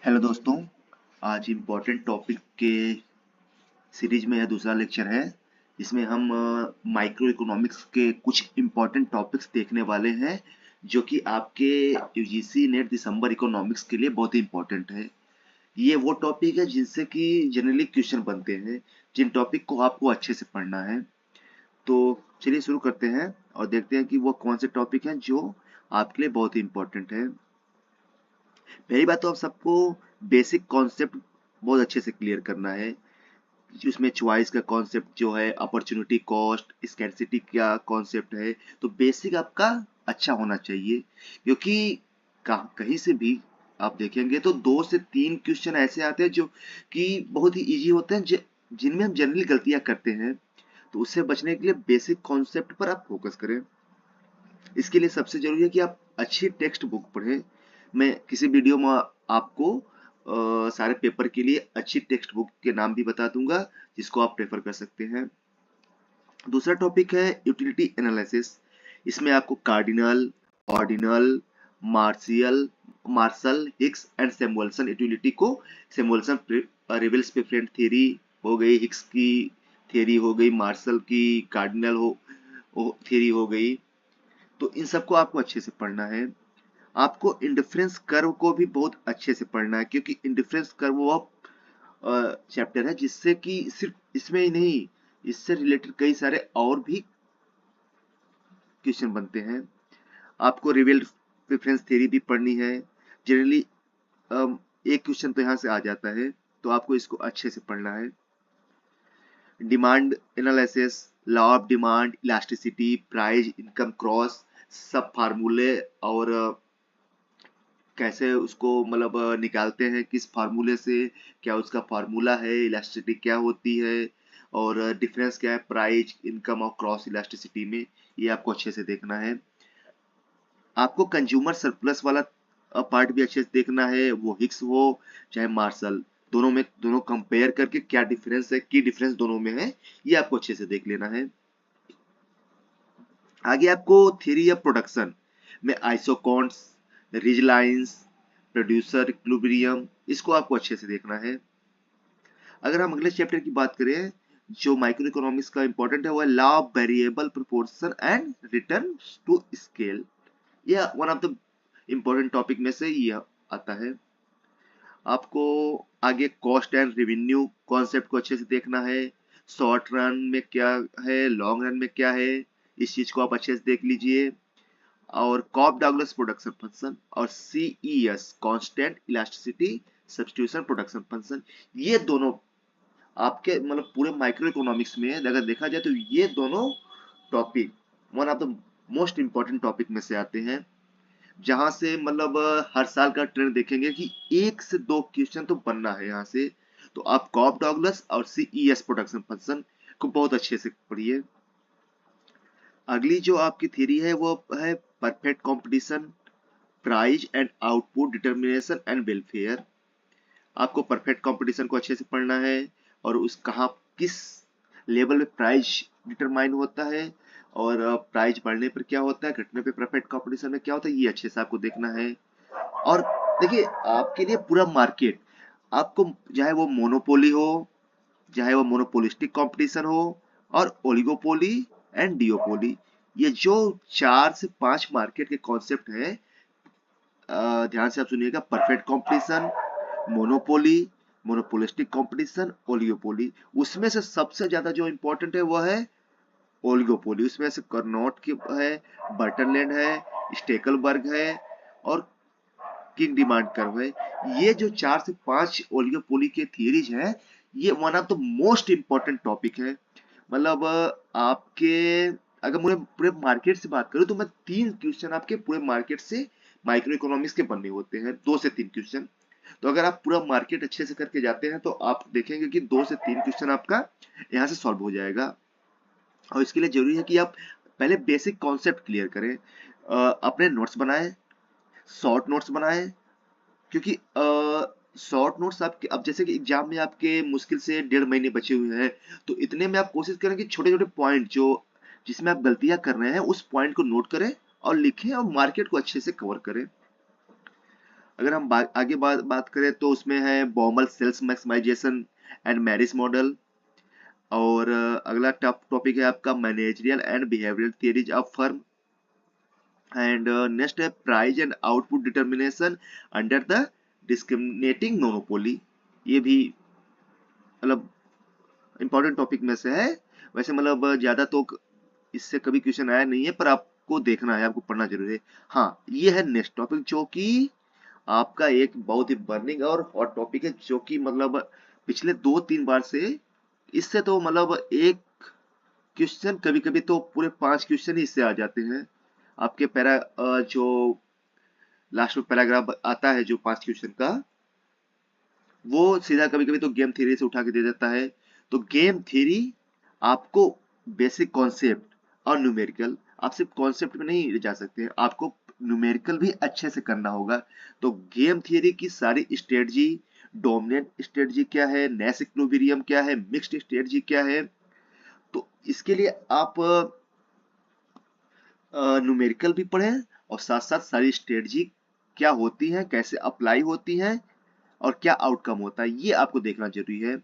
Hello दोस्तों। आज important topic के सीरीज में यह दूसरा लेक्चर है जिसमें हम माइक्रो इकोनॉमिक्स के कुछ इम्पोर्टेंट टॉपिक्स देखने वाले हैं जो कि आपके यूजीसी नेट दिसंबर इकोनॉमिक्स के लिए बहुत ही इम्पोर्टेंट है। ये वो टॉपिक है जिनसे कि जनरली क्वेश्चन बनते हैं, जिन टॉपिक को आपको अच्छे से पढ़ना है। तो चलिए शुरू करते हैं और देखते हैं कि वो कौन से टॉपिक हैं जो आपके लिए बहुत ही इम्पोर्टेंट है। पहली बात तो आप सबको बेसिक कॉन्सेप्ट बहुत अच्छे से क्लियर करना है। उसमें चॉइस का कॉन्सेप्ट जो है, अपॉर्चुनिटी कॉस्ट, स्कैरसिटी का कॉन्सेप्ट है। तो बेसिक आपका अच्छा होना चाहिए, क्योंकि कहीं से भी आप देखेंगे तो 2 से 3 क्वेश्चन ऐसे आते हैं जो कि बहुत ही इजी होते हैं, जिनमें हम जनरली गलतियां करते हैं। तो उससे बचने के लिए बेसिक कॉन्सेप्ट पर आप फोकस करें। इसके लिए सबसे जरूरी है कि आप अच्छी टेक्स्ट बुक पढ़ें। मैं किसी वीडियो में आपको सारे पेपर के लिए अच्छी टेक्स्ट बुक के नाम भी बता दूंगा, जिसको आप प्रेफर कर सकते हैं। दूसरा टॉपिक है यूटिलिटी एनालिसिस। इसमें आपको cardinal, ordinal, Marshallian Marshall, Hicks and Samuelson utility को, सैमुअल्सन रिवेल्स प्रेफरेंट थ्योरी हो गई, हिक्स की थ्योरी हो गई, मार्शल की कार्डिनल थ्योरी हो गई। तो इन सबको आपको अच्छे से पढ़ना है। आपको इंडिफरेंस कर्व को भी बहुत अच्छे से पढ़ना है, क्योंकि इंडिफरेंस कर्व वो चैप्टर है जिससे कि सिर्फ इसमें ही नहीं, इससे रिलेटेड कई सारे और भी क्वेश्चन बनते हैं। आपको रिवेल्ड प्रेफरेंस थ्योरी भी पढ़नी है। जनरली एक क्वेश्चन तो यहाँ से आ जाता है, तो आपको इसको अच्छे से पढ़ना है। Demand analysis, law of demand, elasticity, price income cross, सब फार्मूले और कैसे उसको मतलब निकालते हैं, किस फार्मूले से, क्या उसका फार्मूला है, इलास्टिसिटी क्या होती है, और डिफरेंस क्या है प्राइस इनकम और क्रॉस इलास्टिसिटी में, ये आपको अच्छे से देखना है। आपको कंज्यूमर सरप्लस वाला पार्ट भी अच्छे से देखना है, वो हिक्स हो चाहे मार्शल, दोनों कंपेयर करके क्या डिफरेंस है, की डिफरेंस दोनों में है, ये आपको अच्छे से देख लेना है। आगे आपको थ्योरी ऑफ प्रोडक्शन में आइसोकॉन्ट्स, रिज लाइंस, प्रोड्यूसर इक्विलिब्रियम, इसको आपको अच्छे से देखना है। अगर हम अगले चैप्टर की बात करें जो माइक्रो इकोनॉमिक्स का इंपॉर्टेंट है, वो है law of variable proportion and return to scale. यह one of the important topic में से ये आता है। आपको आगे कॉस्ट एंड रेवेन्यू कॉन्सेप्ट को अच्छे से देखना है। शॉर्ट रन में क्या है, लॉन्ग रन में क्या है, इस चीज को आप अच्छे से देख लीजिए। और कॉप डगलस प्रोडक्शन फंक्शन और CES constant elasticity substitution production function, ये दोनों आपके मतलब पूरे माइक्रो इकोनॉमिक्स में अगर देखा जाए तो ये दोनों topic one of the most important topic में से आते हैं, जहां से मतलब हर साल का ट्रेंड देखेंगे कि 1 से 2 क्वेश्चन तो बनना है यहाँ से। तो आप कॉप डगलस और सीईएस प्रोडक्शन फंक्शन को बहुत अच्छे से पढ़िए। अगली जो आपकी थ्योरी है वो है perfect competition, price and output determination and welfare. आपको परफेक्ट कंपटीशन को अच्छे से पढ़ना है, और उस कहाँ किस लेवल में प्राइस डिटरमाइन होता है, और प्राइस बढ़ने पर क्या होता है, घटने पे परफेक्ट कंपटीशन में क्या होता है, ये अच्छे से आपको देखना है। और देखिए आपके लिए पूरा मार्केट, आपको चाहे वो मोनोपोली हो, चाहे वो मोनोपोलिस्टिक कंपटीशन हो, और ओलिगोपोली एंड डियोपोली, ये जो 4 से 5 मार्केट के कॉन्सेप्ट हैं, ध्यान से आप सुनिएगा। Perfect competition, monopoly, monopolistic competition, oligopoly. उसमें से सबसे ज्यादा जो इंपॉर्टेंट है वो है ओलिगोपोली। उसमें से कर्नॉट की है, बर्टनलैंड है, स्टेकलबर्ग है, और किंग डिमांड कर्व है। ये जो 4 से 5 ओलिगोपोली के थियरीज हैं, ये one of the most important topic है। मतलब आपके अगर मुझे पूरे मार्केट से बात करूं तो मैं 3 क्वेश्चन आपके पूरे मार्केट से माइक्रो इकोनॉमिक्स के बनने होते हैं, 2 से 3 क्वेश्चन। तो अगर आप पूरा मार्केट अच्छे से करके जाते हैं तो आप देखेंगे कि 2 से 3 क्वेश्चन आपका यहाँ से सॉल्व हो जाएगा। और इसके लिए जरूरी है कि आप पहले बेसिक कॉन्सेप्ट क्लियर करें, अपने नोट्स बनाएं, शॉर्ट नोट्स बनाएं, क्योंकि शॉर्ट नोट्स आपके अब जैसे कि एग्जाम में आपके मुश्किल से 1.5 महीने बचे हुए हैं, तो इतने में आप कोशिश करें कि छोटे छोटे पॉइंट जो जिसमें आप गलतियां कर रहे हैं उस पॉइंट को नोट करें और लिखें और मार्केट को अच्छे से कवर करें। अगर हम आगे बात करें तो उसमें है Baumol sales maximisation and Marris model. और अगला टॉपिक है आपका managerial and behavioural theories of firm. And next है price and output determination under the discriminating monopoly. ये भी मतलब इंपॉर्टेंट टॉपिक में से है। वैसे मतलब ज्यादा तो इससे कभी क्वेश्चन आया नहीं है, पर आपको देखना है, आपको पढ़ना जरूरी है। हाँ, ये है नेक्स्ट टॉपिक जो कि आपका एक बहुत ही बर्निंग और हॉट टॉपिक है, जो कि मतलब पिछले 2-3 बार से इससे तो मतलब एक क्वेश्चन, कभी कभी तो पूरे 5 क्वेश्चन ही इससे आ जाते हैं। आपके जो लास्ट में पैराग्राफ आता है जो 5 क्वेश्चन का, वो सीधा कभी कभी तो गेम थ्योरी से उठा के दे देता है। तो गेम थ्योरी आपको बेसिक कॉन्सेप्ट और न्यूमेरिकल, आप सिर्फ कॉन्सेप्ट में नहीं जा सकते हैं, आपको न्यूमेरिकल भी अच्छे से करना होगा। तो गेम थ्योरी की सारी स्ट्रेटजी, डोमिनेंट स्ट्रेटजी क्या है, नेस इक्विलिब्रियम क्या है, मिक्स्ड स्ट्रेटजी क्या है, तो इसके लिए आप न्यूमेरिकल भी पढ़ें और साथ साथ सारी स्ट्रेटजी क्या होती हैं, कैसे अप्लाई होती हैं और क्या आउटकम होता है, ये आपको देखना जरूरी है।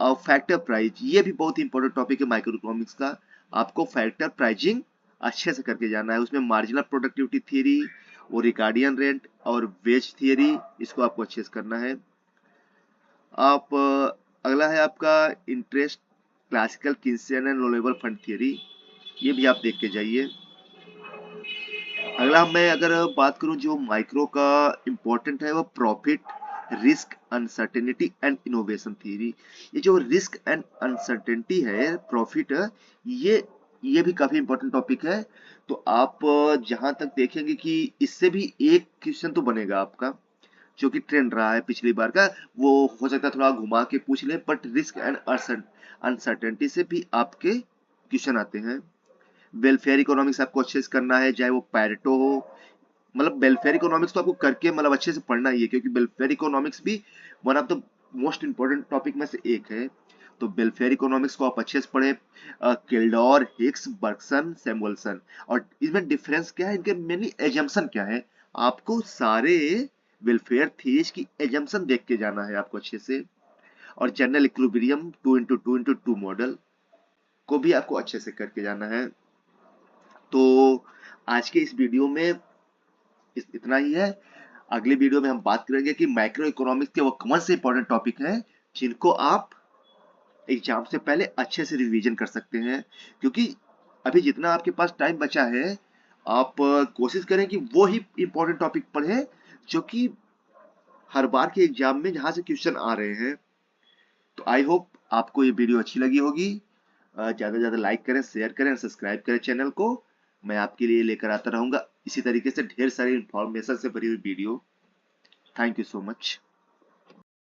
फैक्टर प्राइज, ये भी बहुत ही इंपॉर्टेंट टॉपिक है माइक्रो इकोनॉमिक्स का। आपको फैक्टर प्राइजिंग अच्छे से करके जाना है। उसमें मार्जिनल प्रोडक्टिविटी थियरी और रिकार्डियन रेंट और वेज थियरी, इसको आपको अच्छे से करना है। आप अगला है आपका interest, classical Keynesian and loanable fund theory, ये भी आप देख के जाइए। अगला मैं अगर बात करूं जो माइक्रो का इंपॉर्टेंट है, वो profit, risk, uncertainty and innovation theory. ये जो रिस्क एंड अनसर्टेनिटी है, प्रॉफिट, ये भी काफी इंपॉर्टेंट टॉपिक है। तो आप जहां तक देखेंगे कि इससे भी एक क्वेश्चन तो बनेगा आपका, जो कि ट्रेंड रहा है पिछली बार का, वो हो सकता है थोड़ा घुमा के पूछ ले, बट रिस्क एंड अनसर्टेनिटी से भी आपके क्वेश्चन आते हैं। वेलफेयर इकोनॉमिक्स आपको अच्छे से करना है, चाहे वो पैरेटो हो। मतलब वेलफेयर इकोनॉमिक्स तो आपको करके मतलब अच्छे से पढ़ना ही है, क्योंकि वेलफेयर इकोनॉमिक्स भी one of the most important topic में से एक है। तो वेलफेयर इकोनॉमिक्स को आप अच्छे से पढ़े। किल्डॉर, हिक्स, बर्गसन, सैमुअलसन। और इसमें डिफरेंस क्या है, इनके मेनली एजम्पशन क्या है, आपको सारे वेलफेयर थीरीज की एजम्पशन देख के जाना है आपको अच्छे से। और जनरल इक्विलिब्रियम 2x2x2 मॉडल को भी आपको अच्छे से करके जाना है। तो आज के इस वीडियो में इतना ही है। अगले वीडियो में हम बात करेंगे कि माइक्रो इकोनॉमिक्स के वो कौन से इंपॉर्टेंट टॉपिक हैं जिनको आप एग्जाम से पहले अच्छे से रिवीजन कर सकते हैं। क्योंकि अभी जितना आपके पास टाइम बचा है, आप कोशिश करें कि वो ही इंपॉर्टेंट टॉपिक पढ़ें जो कि हर बार के एग्जाम में जहां से क्वेश्चन आ रहे हैं। तो आई होप आपको ये वीडियो अच्छी लगी होगी। ज्यादा से ज्यादा लाइक करें, शेयर करें, सब्सक्राइब करें चैनल को। मैं आपके लिए लेकर आता रहूंगा इसी तरीके से ढेर सारी इंफॉर्मेशन से भरी हुई video. Thank you so much.